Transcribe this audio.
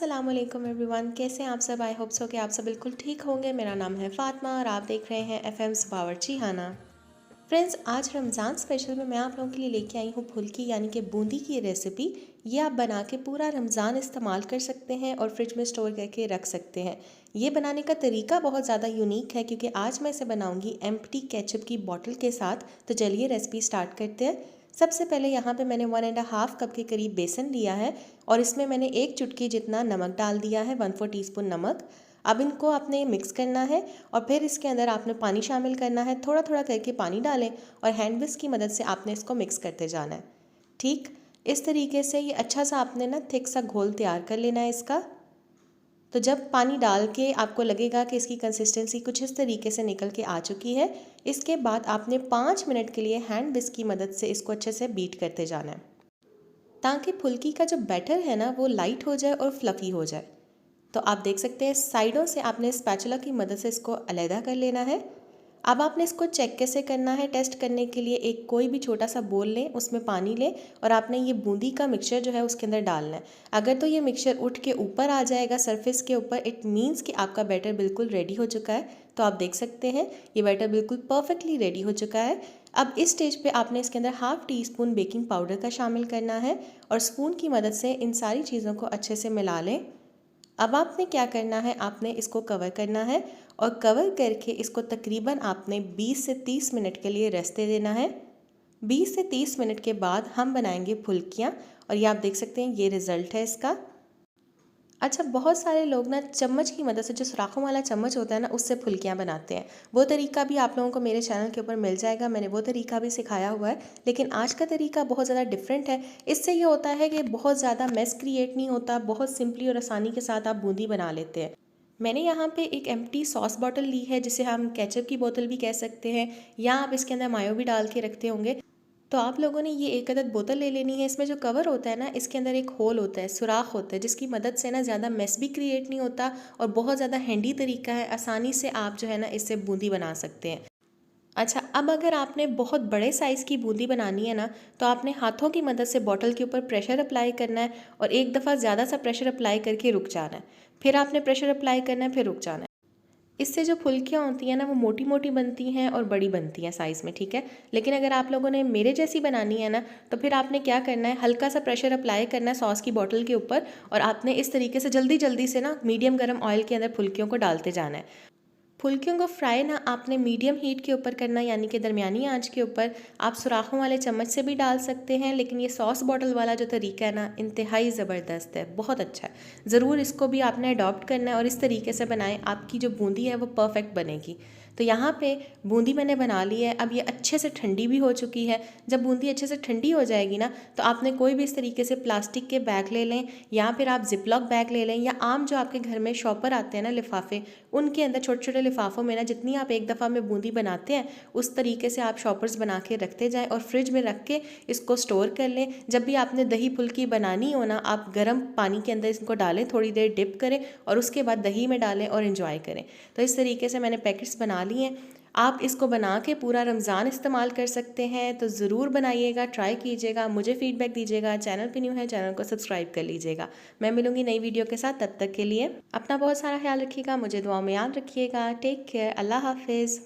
अस्सलाम वालेकुम एवरीवन, कैसे हैं आप सब। आई होप सो कि आप सब बिल्कुल ठीक होंगे। मेरा नाम है फ़ातिमा और आप देख रहे हैं एफएम्स बावर्ची खाना। फ्रेंड्स, आज रमज़ान स्पेशल में मैं आप लोगों के लिए लेके आई हूँ फुल्की यानी कि बूंदी की रेसिपी। ये आप बना के पूरा रमज़ान इस्तेमाल कर सकते हैं और फ्रिज में स्टोर करके रख सकते हैं। ये बनाने का तरीका बहुत ज़्यादा यूनिक है क्योंकि आज मैं इसे बनाऊंगी एम्प्टी केचप की बॉटल के साथ। तो चलिए रेसिपी स्टार्ट करते हैं। सबसे पहले यहाँ पे मैंने 1.5 कप के करीब बेसन लिया है और इसमें मैंने 1 चुटकी जितना नमक डाल दिया है, 1/4 टीस्पून नमक। अब इनको आपने मिक्स करना है और फिर इसके अंदर आपने पानी शामिल करना है। थोड़ा थोड़ा करके पानी डालें और हैंड विस्क की मदद से आपने इसको मिक्स करते जाना है। ठीक इस तरीके से ये अच्छा सा आपने ना थिक सा घोल तैयार कर लेना है इसका। तो जब पानी डाल के आपको लगेगा कि इसकी कंसिस्टेंसी कुछ इस तरीके से निकल के आ चुकी है, इसके बाद आपने 5 मिनट के लिए हैंड विस्क की मदद से इसको अच्छे से बीट करते जाना है ताकि फुल्की का जो बैटर है ना वो लाइट हो जाए और फ्लफ़ी हो जाए। तो आप देख सकते हैं साइडों से आपने स्पैचुला की मदद से इसको अलहदा कर लेना है। अब आपने इसको चेक कैसे करना है, टेस्ट करने के लिए एक कोई भी छोटा सा बोल लें, उसमें पानी लें और आपने ये बूंदी का मिक्सचर जो है उसके अंदर डालना है। अगर तो ये मिक्सचर उठ के ऊपर आ जाएगा सरफेस के ऊपर, इट मीन्स कि आपका बैटर बिल्कुल रेडी हो चुका है। तो आप देख सकते हैं ये बैटर बिल्कुल परफेक्टली रेडी हो चुका है। अब इस स्टेज पे आपने इसके अंदर 1/2 टीस्पून बेकिंग पाउडर का शामिल करना है और स्पून की मदद से इन सारी चीज़ों को अच्छे से मिला लें। अब आपने क्या करना है, आपने इसको कवर करना है और कवर करके इसको तकरीबन आपने 20 से 30 मिनट के लिए रेस्ट दे देना है। 20 से 30 मिनट के बाद हम बनाएंगे फुल्कियाँ और ये आप देख सकते हैं ये रिज़ल्ट है इसका। अच्छा, बहुत सारे लोग ना चम्मच की मदद से, जो सुराखों वाला चम्मच होता है ना, उससे फुल्कियाँ बनाते हैं। वो तरीका भी आप लोगों को मेरे चैनल के ऊपर मिल जाएगा, मैंने वो तरीका भी सिखाया हुआ है। लेकिन आज का तरीका बहुत ज़्यादा डिफरेंट है। इससे ये होता है कि बहुत ज़्यादा मेस क्रिएट नहीं होता, बहुत सिंपली और आसानी के साथ आप बूंदी बना लेते हैं। मैंने यहाँ पे एक एम्प्टी सॉस बॉटल ली है जिसे हम केचप की बोतल भी कह सकते हैं, या आप इसके अंदर मायो भी डाल के रखते होंगे। तो आप लोगों ने ये एक अदद बोतल ले लेनी है। इसमें जो कवर होता है ना, इसके अंदर एक होल होता है, सुराख होता है, जिसकी मदद से ना ज़्यादा मेस भी क्रिएट नहीं होता और बहुत ज़्यादा हैंडी तरीका है। आसानी से आप जो है ना इससे बूंदी बना सकते हैं। अच्छा, अब अगर आपने बहुत बड़े साइज़ की बूंदी बनानी है ना, तो आपने हाथों की मदद से बॉटल के ऊपर प्रेशर अप्लाई करना है और एक दफ़ा ज़्यादा सा प्रेशर अप्लाई करके रुक जाना है। फिर आपने प्रेशर अप्लाई करना है, फिर रुक जाना है। इससे जो फुल्कियाँ होती हैं ना वो मोटी मोटी बनती हैं और बड़ी बनती हैं साइज़ में, ठीक है। लेकिन अगर आप लोगों ने मेरे जैसी बनानी है ना, तो फिर आपने क्या करना है, हल्का सा प्रेशर अप्लाई करना है सॉस की बॉटल के ऊपर और आपने इस तरीके से जल्दी जल्दी से ना मीडियम गर्म ऑयल के अंदर फुल्कियों को डालते जाना है। फुल्कियों को फ्राई ना आपने मीडियम हीट के ऊपर करना, यानी कि दरमियानी आंच के ऊपर। आप सुराखों वाले चम्मच से भी डाल सकते हैं, लेकिन ये सॉस बॉटल वाला जो तरीका है ना, इंतहाई ज़बरदस्त है, बहुत अच्छा है। ज़रूर इसको भी आपने अडॉप्ट करना है और इस तरीके से बनाएं, आपकी जो बूंदी है वो परफेक्ट बनेगी। तो यहाँ पे बूंदी मैंने बना ली है। अब ये अच्छे से ठंडी भी हो चुकी है। जब बूंदी अच्छे से ठंडी हो जाएगी ना, तो आपने कोई भी इस तरीके से प्लास्टिक के बैग ले लें या फिर आप जिपलॉक बैग ले लें, या आम जो आपके घर में शॉपर आते हैं ना लिफाफे, उनके अंदर छोटे छोटे लिफाफों में ना जितनी आप एक दफ़ा में बूंदी बनाते हैं उस तरीके से आप शॉपर्स बना के रखते जाएं और फ्रिज में रख के इसको स्टोर कर लें। जब भी आपने दही फुल्की बनानी हो ना, आप गर्म पानी के अंदर इसको डालें, थोड़ी देर डिप करें और उसके बाद दही में डालें और इन्जॉय करें। तो इस तरीके से मैंने पैकेट्स बना लिए हैं। आप इसको बना के पूरा रमज़ान इस्तेमाल कर सकते हैं। तो ज़रूर बनाइएगा, ट्राई कीजिएगा, मुझे फीडबैक दीजिएगा। चैनल पे न्यू है, चैनल को सब्सक्राइब कर लीजिएगा। मैं मिलूंगी नई वीडियो के साथ, तब तक के लिए अपना बहुत सारा ख्याल रखिएगा, मुझे दुआ में याद रखिएगा। टेक केयर, अल्लाह हाफिज़।